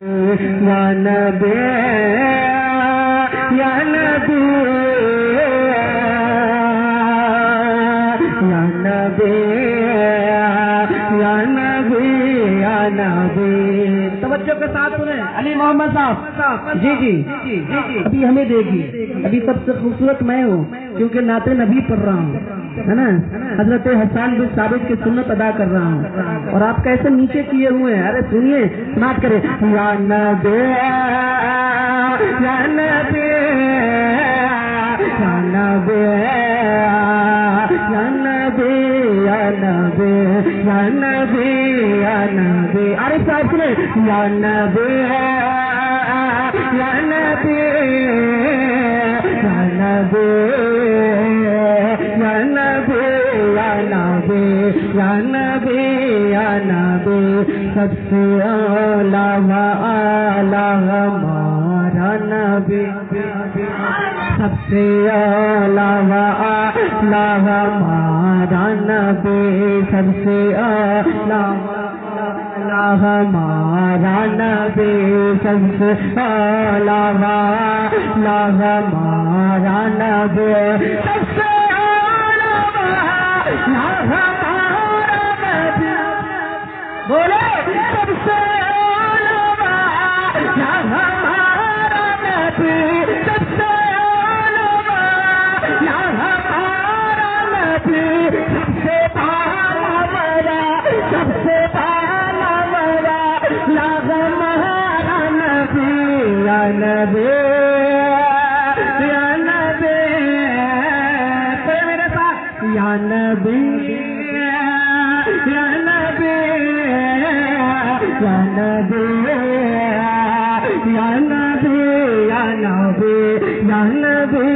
یا نبی یا نبی یا نبی یا نبی یا نبی. توجہ کے ساتھ سنیں علی محمد صاحب. جی جی جی جی ابھی ہمیں دیکھیے. ابھی سب سے خوبصورت میں ہوں کیونکہ نعت نبی پڑھ رہا ہوں ہے نا. حضرت حسان بن ثابت کی سنت ادا کر رہا ہوں اور آپ کیسے نیچے کیے ہوئے ہیں. ارے سنیے سماعت کرے. یا نبی یا نبی یا نبی یا نبی یا نبی یا نبی یا نبی. عارف صاحب سنیں. یا نبی یا نبی یا نبی یا نبی یا نبی یا نبی یا نبی. سب سے اعلیٰ و اعلیٰ ہمارا نبی. سب سے اعلیٰ و اعلیٰ ہمارا نبی. سب سے اعلیٰ ہمارا نبی. سب سے اعلیٰ و اعلیٰ ہمارا نبی. سب سے اعلیٰ و اعلیٰ ہمارا نبی. بولے سب سے اعلیٰ و اعلیٰ ہمارا نبی. سب سے اعلیٰ و اعلیٰ ہمارا نبی. سب سے اعلیٰ ہمارا سب سے اعلیٰ ہمارا ہمارا نبی. یا نبی یا نبی. میرے ساتھ. یا نبی یا نبی یا نبی یا نبی یا نبی یا نبی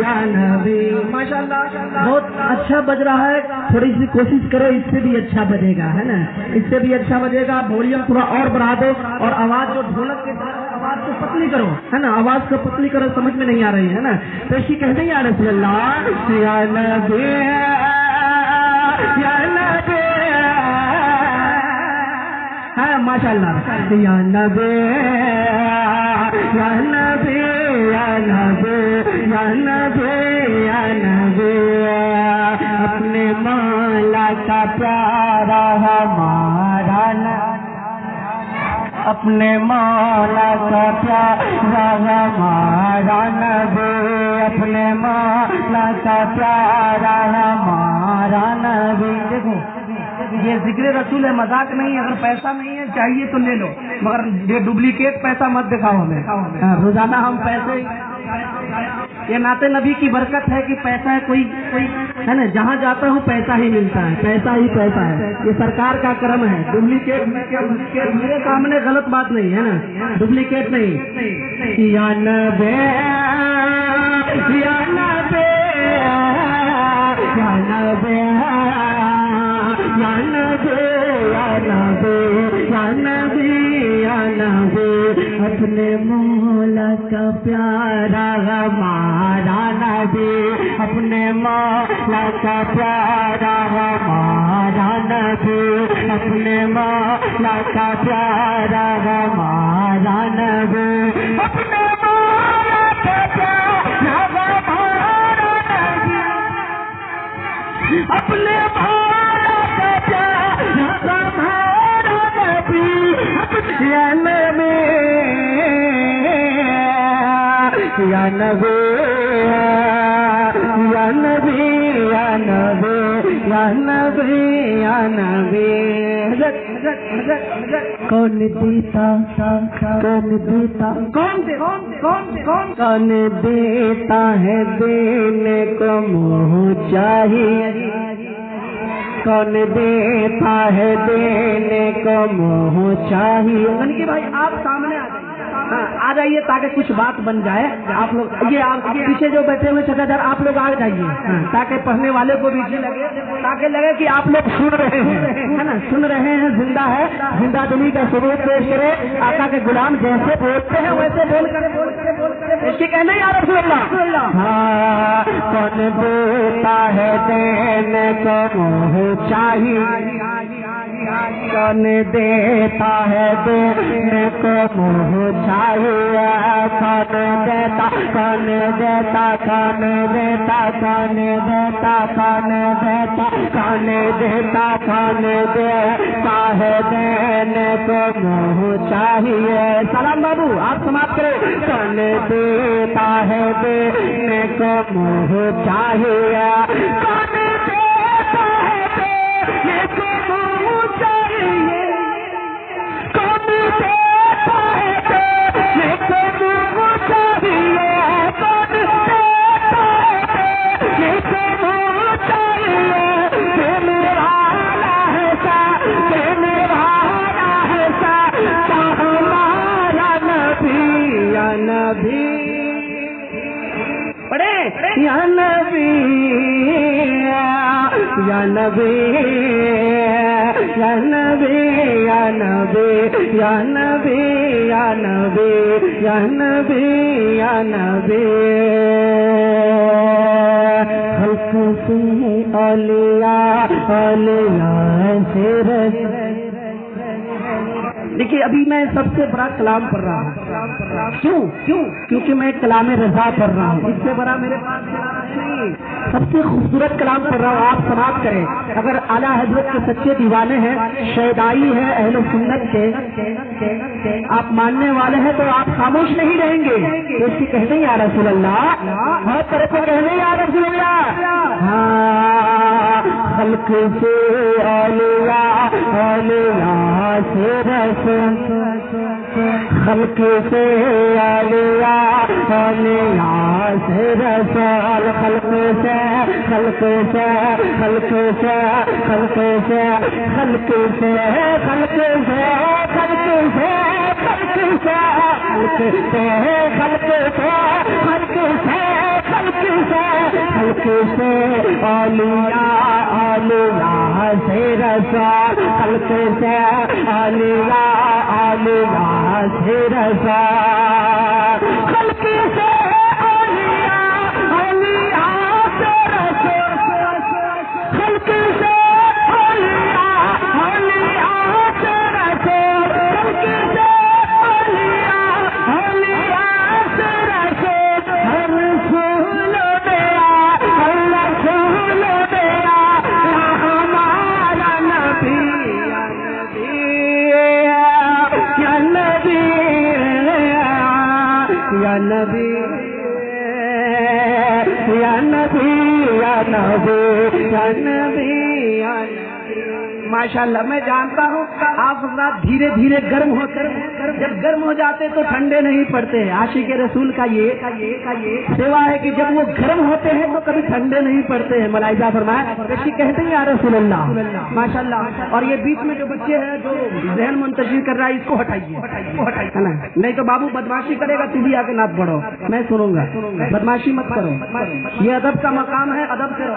یا نبی. ماشاء اللہ بہت اچھا بج رہا ہے. تھوڑی سی کوشش کرو اس سے بھی اچھا بجے گا ہے نا. اس سے بھی اچھا بجے گا. وولیوم تھوڑا اور بڑھا دو اور آواز جو ڈھولک کے آواز کو پتلی کرو ہے نا. آواز کو پتلی کرو. سمجھ میں نہیں آ رہی ہے نا. پیشی کہتے ہیں یا رسول اللہ. یا نبی یا نبی ہے. ماشاء اللہ. یا نبی یا نبی یا نبی یا نبی یا نبی. اپنے مولا کا پیارا ہمارا اپنے مولا کا پیارا ہمارا نبی. اپنے مولا کا پیارا ہمارا نبی. دیکھو یہ ذکر رسول ہے, مذاق نہیں ہے. اگر پیسہ نہیں ہے چاہیے تو لے لو مگر یہ ڈپلیکیٹ پیسہ مت دکھاؤ ہمیں. روزانہ ہم پیسے یہ نعت نبی کی برکت ہے کہ پیسہ ہے کوئی ہے نا. جہاں جاتا ہوں پیسہ ہی ملتا ہے. پیسہ ہی پیسہ ہے. یہ سرکار کا کرم ہے. ڈپلیکیٹ میرے سامنے غلط بات نہیں ہے نا. ڈپلیکیٹ نہیں. یا نبی یا نبی یا نبی یا نبی یا نبی یا نبی یا نبی. اپنے مولا کا پیارا ہمارا نبی. اپنے مولا کا پیارا ہمارا نبی. اپنے مولا کا پیارا ہمارا نبی. اپنے مولا کا پیارا ہمارا نبی. اپنے مولا کا پیارا ہمارا نبی. یا نبی یا نبی یا نبی یا نبی یا نبی یا نبی. کون دیتا کون دیتا کون دیتا ہے دینے کو منہ چاہیے. کون دیتا ہے دینے کو منہ چاہیے. یعنی کہ بھائی آپ سامنے آ جائیے تاکہ کچھ بات بن جائے. آپ لوگ یہ آپ پیچھے جو بیٹھے ہوئے ٹھیکیدار آپ لوگ آ جائیے تاکہ پڑھنے والے کو بھی لگے تاکہ لگے کہ آپ لوگ سن رہے ہیں ہے نا. سن رہے ہیں. زندہ ہے. زندہ دلی کا ثبوت پیش کرے. آقا کے غلام جیسے بولتے ہیں ویسے بول کر اس کے کہنا یا رسول اللہ. ہاں کون دیتا ہے دینے کو منہ چاہیے. کون دیتا ہے دینے کو منہ چاہیے کون دیتا کون دیتا کون دیتا کون دیتا کون دیتا کون دیتا کون دیتا ہے دینے کو منہ چاہیے سلام بابو آپ سماپت کریں کون دیتا ہے دینے کو منہ چاہیے کون دیتا ہے دینے کو منہ چاہیے کون دیتا ہے دینے کو منہ چاہیے کون دیتا ہے دینے کو منہ چاہیے دینے والا ہے سا دینے والا ہے سا ہمارا نبی یا نبی پڑھے یا نبی یا نبی یا نبی یا نبی یا نبی یا نبی یا نبی یا نبی خلق سے اولیاء اولیاء سے دیکھیے ابھی میں سب سے بڑا کلام پڑھ رہا ہوں کیونکہ میں کلام رضا پڑھ رہا ہوں اس سے بڑا میرے پاس نہیں سب سے خوبصورت کلام پڑھ رہا ہوں آپ سماعت کریں اگر اعلیٰ حضرت کے سچے دیوانے ہیں شیدائی ہیں اہل سنت کے آپ ماننے والے ہیں تو آپ خاموش نہیں رہیں گے تو اس کی کہنے یا رسول اللہ بہت طرح سے کہنے یا رسول اللہ ہاں خلق سے اولیاء اولیاء سے رسول خلق سے اولیاء اولیاء سے رسول خلق سے خلق سے خلق سے خلق سے خلق سے خلق سے خلق سے خلق سے خلق سے خلق سے خلق سے خلق سے خلق سے اولیاء اولیاء سے رسول خلق سے اولیاء اولیاء سے رسول خلق سے اولیاء اولیاء سے رسول خلق سے اولیاء اولیاء سے رسول خلق سے اولیاء اولیاء سے رسول ہر رسول دیا ہر رسول دیا ہمارا نبی یا نبی یا نبی یا نبی یا نبی یا نبی یا ماشاء اللہ میں جانتا ہوں آپ حضرات دھیرے دھیرے گرم ہو کر جب گرم ہو جاتے تو ٹھنڈے نہیں پڑتے عاشق رسول کا یہ سیوا ہے کہ جب وہ گرم ہوتے ہیں تو کبھی ٹھنڈے نہیں پڑتے ہیں ملائزہ فرمائے ویسی کہتے ہیں یا رسول اللہ ماشاء اللہ اور یہ بیچ میں جو بچے ہیں جو ذہن منتشر کر رہا ہے اس کو ہٹائیے نہیں تو بابو بدماشی کرے گا تو بھی آ کے نعت پڑھو میں سنوں گا بدماشی مت کرو یہ ادب کا مقام ہے ادب سے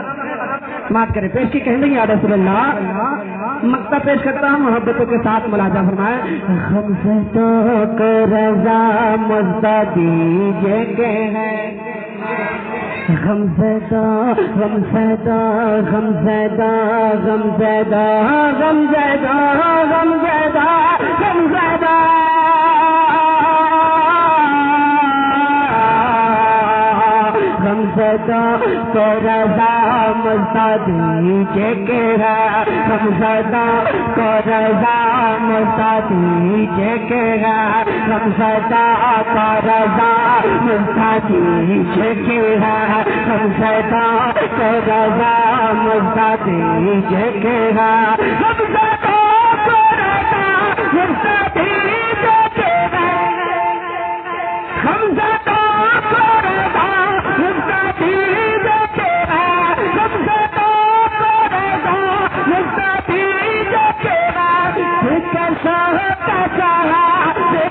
بات کرے پیش کی کہنے یا رسول اللہ مقطع پیش کرتا ہوں محبتوں کے ساتھ ملاحظہ فرمائے ہم سے تو رضا مزہ دیجیے کہ ہے غم زدہ غم زدہ غم زدہ غم زدہ غم زدہ غم زدہ غم زدہ غم زدہ تو رضا مزہ دیجیے کہ ہے غم زدہ تو رضا مزہ دیجیے کہ ہے غم زدہ تو رضا مزہ دیجیے کہ ہے غم زدہ تو رضا مزہ دیجیے کہ ہے غم زدہ تو رضا مزہ دیجیے کہ ہے غم زدہ تو رضا مزہ دیجیے کہ ہے غم زدہ تو رضا مزہ دیجیے کہ ہے کیسا کیسا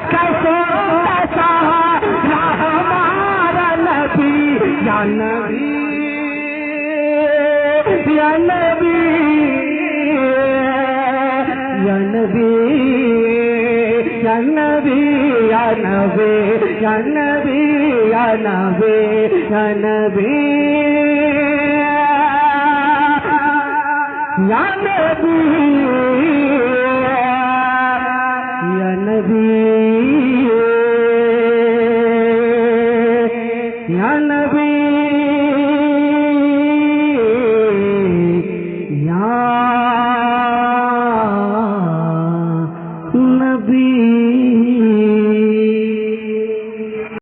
کیسا کیسا ہمارا نبی یا نبی یا نبی یا نبی یا نبی یا نبی یا نبی یا نبی یا نبی یا نبی نبی یا نبی یا نبی